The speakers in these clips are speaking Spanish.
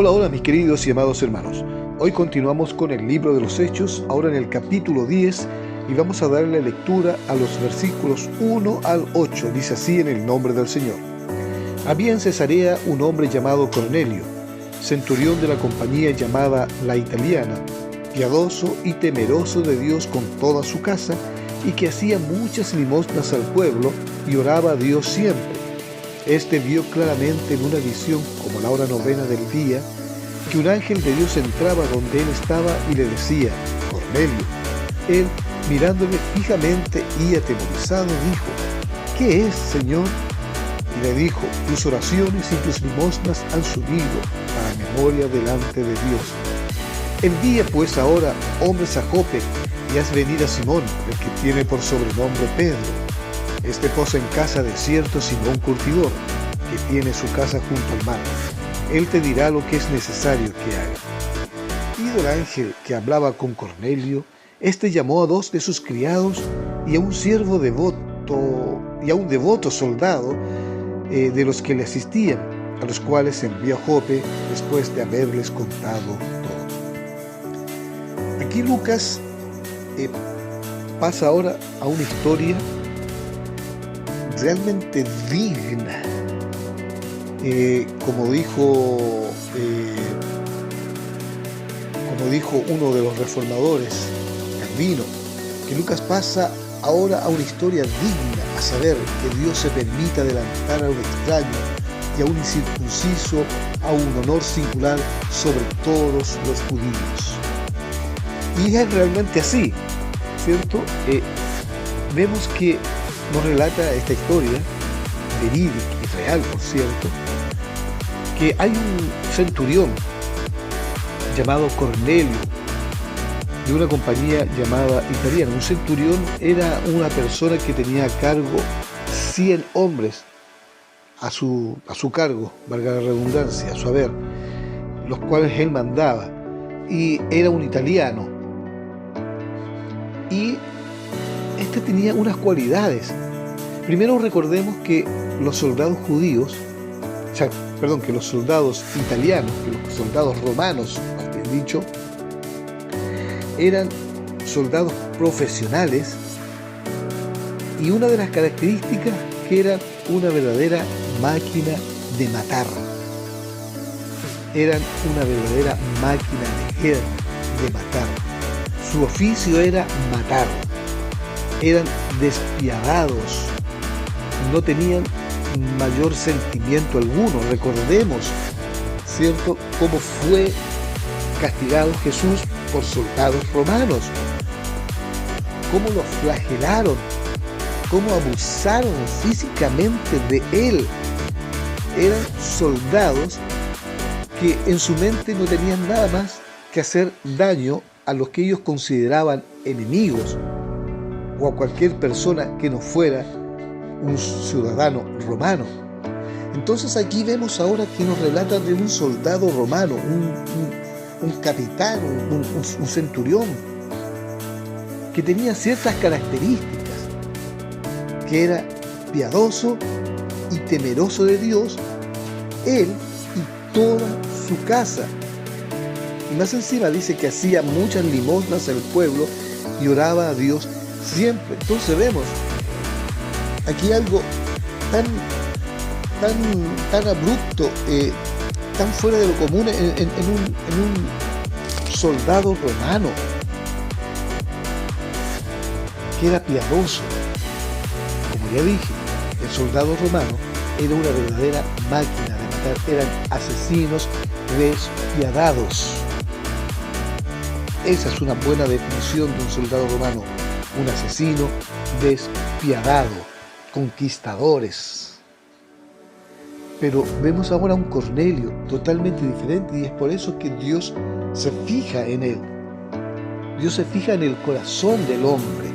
Hola, hola mis queridos y amados hermanos. Hoy continuamos con el libro de los Hechos, ahora en el capítulo 10, y vamos a darle lectura a los versículos 1 al 8. Dice así en el nombre del Señor. Había en Cesarea un hombre llamado Cornelio, centurión de la compañía llamada La Italiana, piadoso y temeroso de Dios con toda su casa, y que hacía muchas limosnas al pueblo y oraba a Dios siempre. Este vio claramente en una visión, como la hora novena del día, que un ángel de Dios entraba donde él estaba y le decía: Cornelio. Él, mirándole fijamente y atemorizado, dijo: ¿Qué es, Señor? Y le dijo: tus oraciones y tus limosnas han subido para memoria delante de Dios. Envía pues ahora hombres a Jope y haz venir a Simón, el que tiene por sobrenombre Pedro. Este posa en casa de cierto Simón curtidor, que tiene su casa junto al mar. Él te dirá lo que es necesario que haga. Ido el ángel que hablaba con Cornelio, este llamó a 2 de sus criados y a un siervo devoto y a un devoto soldado de los que le asistían, a los cuales envió a Jope después de haberles contado todo. Aquí Lucas pasa ahora a una historia realmente digna, como dijo uno de los reformadores, Calvino, que Lucas pasa ahora a una historia digna, a saber, que Dios se permita adelantar a un extraño y a un incircunciso a un honor singular sobre todos los judíos. Y es realmente así, ¿cierto? Vemos que nos relata esta historia, verídica y real, por cierto, que hay un centurión llamado Cornelio, de una compañía llamada Italiana. Un centurión era una persona que tenía a cargo 100 hombres a su cargo, valga la redundancia, a su haber, los cuales él mandaba, y era un italiano. Y este tenía unas cualidades. Primero recordemos que los soldados judíos, que los soldados italianos, que los soldados romanos, más bien dicho, eran soldados profesionales, y una de las características que eran una verdadera máquina de matar. Eran una verdadera máquina de guerra, de matar. Su oficio era matar. Eran despiadados, no tenían mayor sentimiento alguno. Recordemos, ¿cierto?, cómo fue castigado Jesús por soldados romanos, cómo lo flagelaron, cómo abusaron físicamente de él. Eran soldados que en su mente no tenían nada más que hacer daño a los que ellos consideraban enemigos, o a cualquier persona que no fuera un ciudadano romano. Entonces aquí vemos ahora que nos relata de un soldado romano, un capitán, un centurión, que tenía ciertas características, que era piadoso y temeroso de Dios, él y toda su casa. Y más encima dice que hacía muchas limosnas al pueblo y oraba a Dios siempre. Entonces vemos aquí algo tan abrupto, tan fuera de lo común en un soldado romano, que era piadoso. Como ya dije, el soldado romano era una verdadera máquina de matar, eran asesinos despiadados. Esa es una buena definición de un soldado romano: un asesino despiadado, conquistadores. Pero vemos ahora a un Cornelio totalmente diferente, y es por eso que Dios se fija en él. Dios se fija en el corazón del hombre,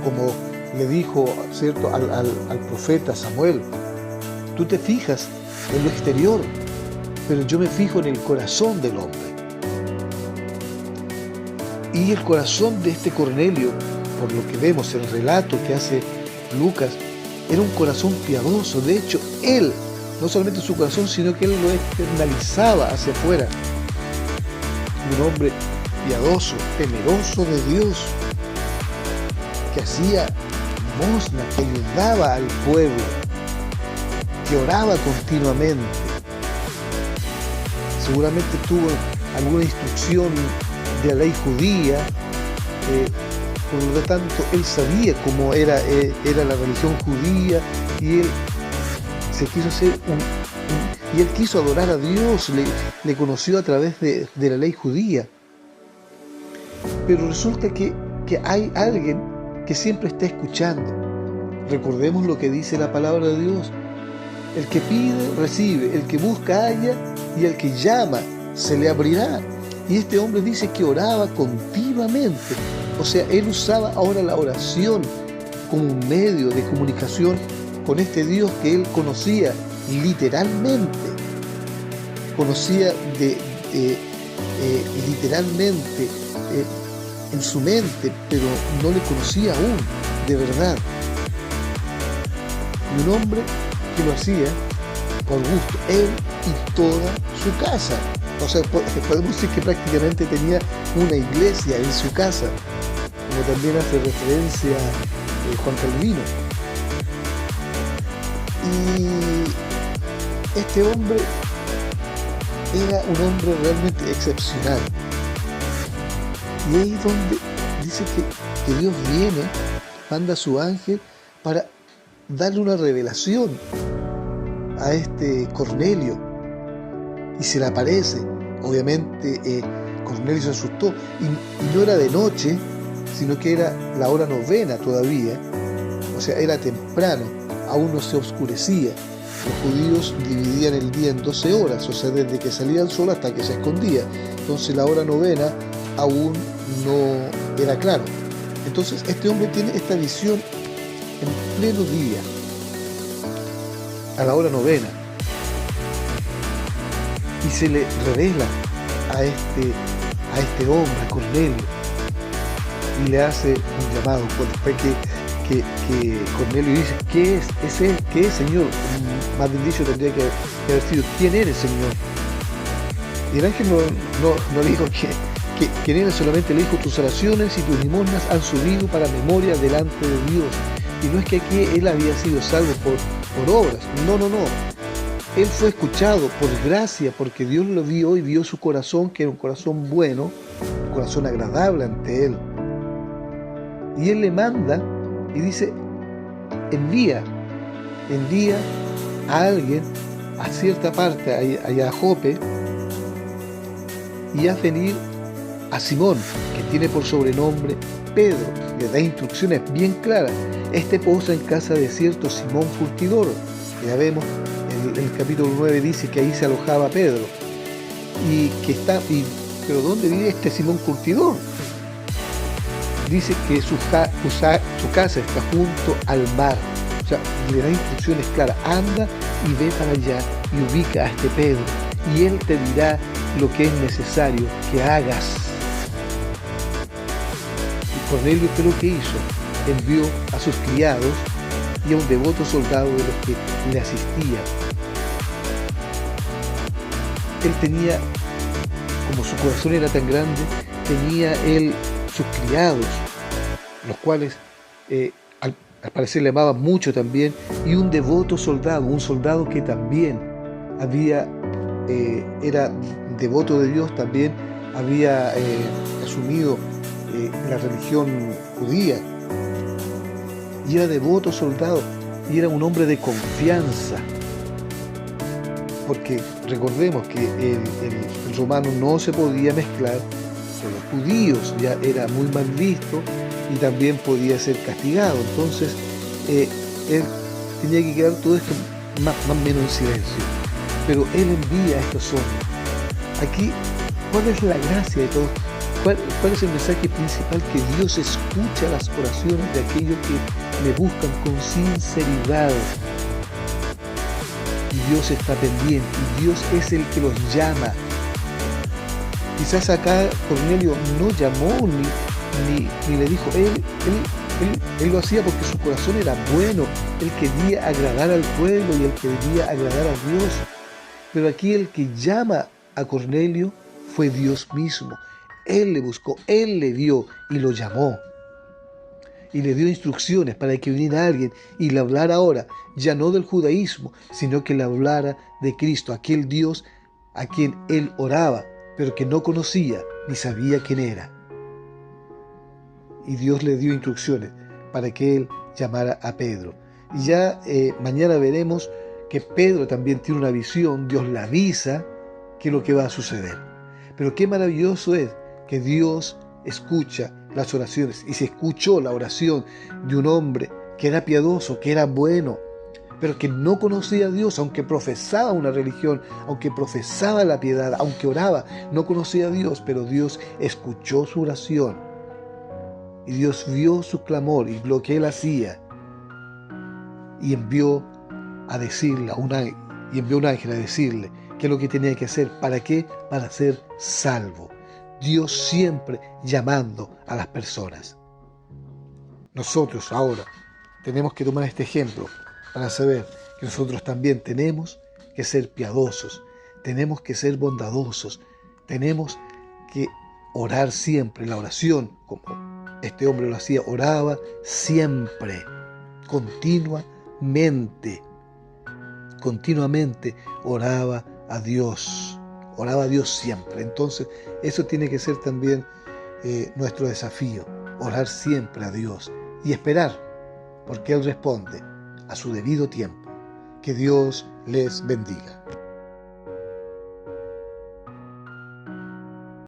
como le dijo, ¿cierto?, al profeta Samuel: tú te fijas en lo exterior, pero yo me fijo en el corazón del hombre. Y el corazón de este Cornelio, por lo que vemos en el relato que hace Lucas, era un corazón piadoso. De hecho, él no solamente en su corazón, sino que él lo externalizaba hacia afuera. Un hombre piadoso, temeroso de Dios, que hacía limosna, que ayudaba al pueblo, que oraba continuamente. Seguramente tuvo alguna instrucción de la ley judía, por lo tanto él sabía cómo era la religión judía, y él se quiso hacer y él quiso adorar a Dios, le conoció a través de la ley judía. Pero resulta que hay alguien que siempre está escuchando. Recordemos lo que dice la palabra de Dios: el que pide, recibe; el que busca, halla; y el que llama, se le abrirá. Y este hombre dice que oraba continuamente. O sea, él usaba ahora la oración como un medio de comunicación con este Dios que él conocía literalmente. Conocía literalmente en su mente, pero no le conocía aún de verdad. Y un hombre que lo hacía por gusto, él y toda su casa. O sea, podemos decir que prácticamente tenía una iglesia en su casa, como también hace referencia Juan Calvino. Y este hombre era un hombre realmente excepcional. Y ahí es donde dice que Dios viene, manda a su ángel para darle una revelación a este Cornelio, y se le aparece. Obviamente Cornelio se asustó, y no era de noche, sino que era la hora novena todavía, o sea, era temprano, aún no se oscurecía. Los judíos dividían el día en 12 horas, o sea, desde que salía el sol hasta que se escondía. Entonces la hora novena aún no era claro. Entonces este hombre tiene esta visión en pleno día, a la hora novena, y se le revela a este hombre, a Cornelio, y le hace un llamado. Después que Cornelio dice: ¿qué es? ¿Qué es, Señor? Más bien dicho, tendría que haber sido: ¿quién eres, Señor? Y el ángel no le dijo quién era, solamente le dijo: tus oraciones y tus limosnas han subido para memoria delante de Dios. Y no es que aquí él había sido salvo por obras, no. Él fue escuchado por gracia, porque Dios lo vio y vio su corazón, que era un corazón bueno, un corazón agradable ante él. Y él le manda y dice: envía a alguien a cierta parte, allá a Jope, y haz venir a Simón, que tiene por sobrenombre Pedro. Le da instrucciones bien claras: este posa en casa de cierto Simón Curtidor. Ya vemos, en el capítulo 9 dice que ahí se alojaba Pedro, pero ¿dónde vive este Simón Curtidor? Dice que su casa está junto al mar. O sea, le da instrucciones claras: anda y ve para allá y ubica a este Pedro, y él te dirá lo que es necesario que hagas. Y Cornelio, ¿qué es lo que hizo? Envió a sus criados y a un devoto soldado de los que le asistían. Él tenía, como su corazón era tan grande, tenía él sus criados, los cuales al parecer le amaban mucho también, y un devoto soldado, un soldado que también era devoto de Dios, también había asumido la religión judía, y era devoto soldado, y era un hombre de confianza, porque recordemos que el romano no se podía mezclar con los judíos, ya era muy mal visto y también podía ser castigado. Entonces él tenía que quedar todo esto más o menos en silencio, pero él envía a estos hombres. Aquí, ¿cuál es la gracia de todo? ¿Cuál es el mensaje principal? Que Dios escucha las oraciones de aquellos que le buscan con sinceridad. Y Dios está pendiente, y Dios es el que los llama. Quizás acá Cornelio no llamó ni le dijo, él Él lo hacía porque su corazón era bueno. Él quería agradar al pueblo y él quería agradar a Dios. Pero aquí el que llama a Cornelio fue Dios mismo. Él le buscó, él le vio y lo llamó. Y le dio instrucciones para que viniera alguien y le hablara ahora, ya no del judaísmo, sino que le hablara de Cristo, aquel Dios a quien él oraba, pero que no conocía ni sabía quién era. Y Dios le dio instrucciones para que él llamara a Pedro. Y ya mañana veremos que Pedro también tiene una visión, Dios le avisa qué es lo que va a suceder. Pero qué maravilloso es que Dios escucha las oraciones, y se escuchó la oración de un hombre que era piadoso, que era bueno, pero que no conocía a Dios, aunque profesaba una religión, aunque profesaba la piedad, aunque oraba, no conocía a Dios, pero Dios escuchó su oración, y Dios vio su clamor y lo que él hacía, y envió a decirle a un ángel, a decirle qué es lo que tenía que hacer. ¿Para qué? Para ser salvo. Dios siempre llamando a las personas. Nosotros ahora tenemos que tomar este ejemplo para saber que nosotros también tenemos que ser piadosos, tenemos que ser bondadosos, tenemos que orar siempre. La oración, como este hombre lo hacía, oraba siempre, continuamente oraba a Dios siempre. Entonces eso tiene que ser también nuestro desafío, orar siempre a Dios y esperar, porque Él responde a su debido tiempo. Que Dios les bendiga.